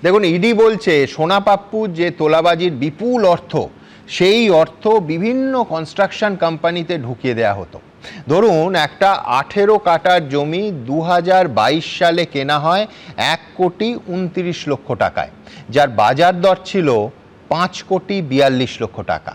দেখুন, ইডি বলছে সোনা পাপ্পু যে তোলাবাজির বিপুল অর্থ, সেই অর্থ বিভিন্ন কনস্ট্রাকশন কোম্পানিতে ঢুকিয়ে দেয়া হতো। ধরুন, একটা 18 কাঠার জমি 2022 সালে কেনা হয় 1,29,00,000 টাকায়, যার বাজার দর ছিল 5,42,00,000 টাকা।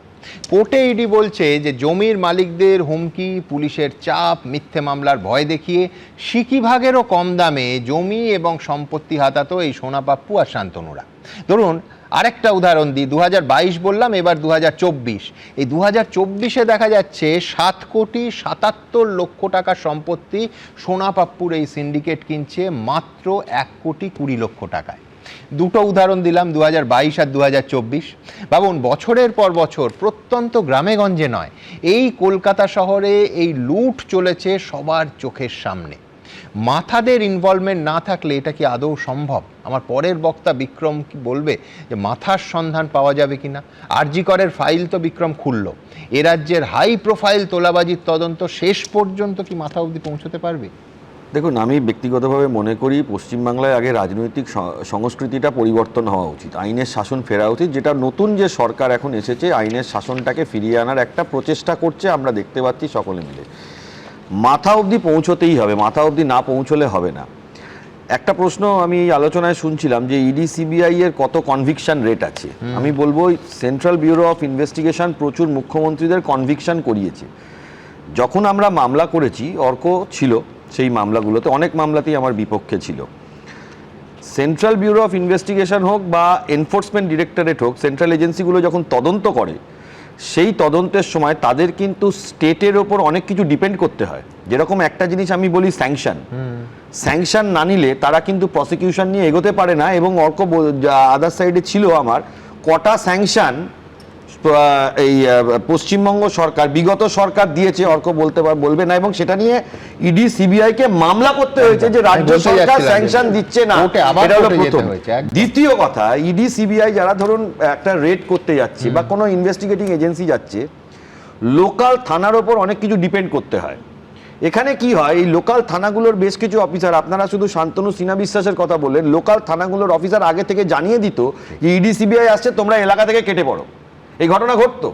কোর্টে ইডি বলছে যে জমির মালিকদের হুমকি, পুলিশের চাপ, মিথ্যে মামলার ভয় দেখিয়ে সিকিভাগেরও কম দামে জমি এবং সম্পত্তি হাতাতো এই সোনা পাপ্পু আর শান্তনুরা। ধরুন, আরেকটা উদাহরণ দিই, 2022 বললাম, এবার 2024। এই 2024-এ দেখা যাচ্ছে 7,77,00,000 টাকার সম্পত্তি সোনা পাপ্পুর এই সিন্ডিকেট কিনছে মাত্র 1,20,00,000 টাকায়। দুটো উদাহরণ দিলাম, 2022 আর 2024। ভাবুন, বছরের পর বছর প্রত্যন্ত গ্রামেগঞ্জে নয়, এই কলকাতা শহরে এই লুট চলেছে সবার চোখের সামনে। মাথাদের ইনভলভমেন্ট না থাকলে এটা কি আদৌ সম্ভব? আমার পরের বক্তা বিক্রম কি বলবে যে মাথার সন্ধান পাওয়া যাবে কিনা। আরজি করের ফাইল তো বিক্রম খুলল, এ রাজ্যের হাই প্রোফাইল তোলাবাজির তদন্ত শেষ পর্যন্ত কি মাথা অবধি পৌঁছতে পারবে? দেখুন, আমি ব্যক্তিগতভাবে মনে করি পশ্চিমবাংলায় আগে রাজনৈতিক সংস্কৃতিটা পরিবর্তন হওয়া উচিত, আইনের শাসন ফেরা উচিত। যেটা নতুন যে সরকার এখন এসেছে, আইনের শাসনটাকে ফিরিয়ে আনার একটা প্রচেষ্টা করছে, আমরা দেখতে পাচ্ছি সকলে মিলে। মাথা অবধি পৌঁছতেই হবে, মাথা অবধি না পৌঁছলে হবে না। একটা প্রশ্ন আমি এই আলোচনায় শুনছিলাম যে ইডি সিবিআই এর কত কনভিকশন রেট আছে। আমি বলবো সেন্ট্রাল ব্যুরো অফ ইনভেস্টিগেশন প্রচুর মুখ্যমন্ত্রীদের কনভিকশন করিয়েছে। যখন আমরা মামলা করেছি, অর্ক ছিল সেই মামলাগুলোতে, অনেক মামলাতেই আমার বিপক্ষে ছিল। সেন্ট্রাল ব্যুরো অফ ইনভেস্টিগেশন হোক বা এনফোর্সমেন্ট ডিরেক্টরেট হোক, সেন্ট্রাল এজেন্সিগুলো যখন তদন্ত করে, সেই তদন্তের সময় তাদের কিন্তু স্টেটের ওপর অনেক কিছু ডিপেন্ড করতে হয়। যেরকম একটা জিনিস আমি বলি, স্যাংশন না নিলে তারা কিন্তু প্রসিকিউশন নিয়ে এগোতে পারে না। এবং অর্ক আদার সাইডে ছিল আমার, কটা স্যাংশন এই পশ্চিমবঙ্গ সরকার, বিগত সরকার দিয়েছে, অর্ক বলবে না। এবং সেটা নিয়ে ইডি সিবিআই কে মামলা করতে হয়েছে যে রাজ্য সরকার স্যাংশন দিচ্ছে না। এটা হলো প্রথম। দ্বিতীয় কথা, ইডি সিবিআই যারা ধরুন একটা রেড করতে যাচ্ছে বা কোনো ইনভেস্টিগেটিং এজেন্সি যাচ্ছে, লোকাল থানার ওপর অনেক কিছু ডিপেন্ড করতে হয়। এখানে কি হয়, এই লোকাল থানাগুলোর বেশ কিছু অফিসার, আপনারা শুধু শান্তনু সিনহা বিশ্বাসের কথা বললেন, লোকাল থানাগুলোর অফিসার আগে থেকে জানিয়ে দিত যে ইডি সিবিআই আসছে, তোমরা এলাকা থেকে কেটে পড়ো। এই ঘটনা ঘটতো।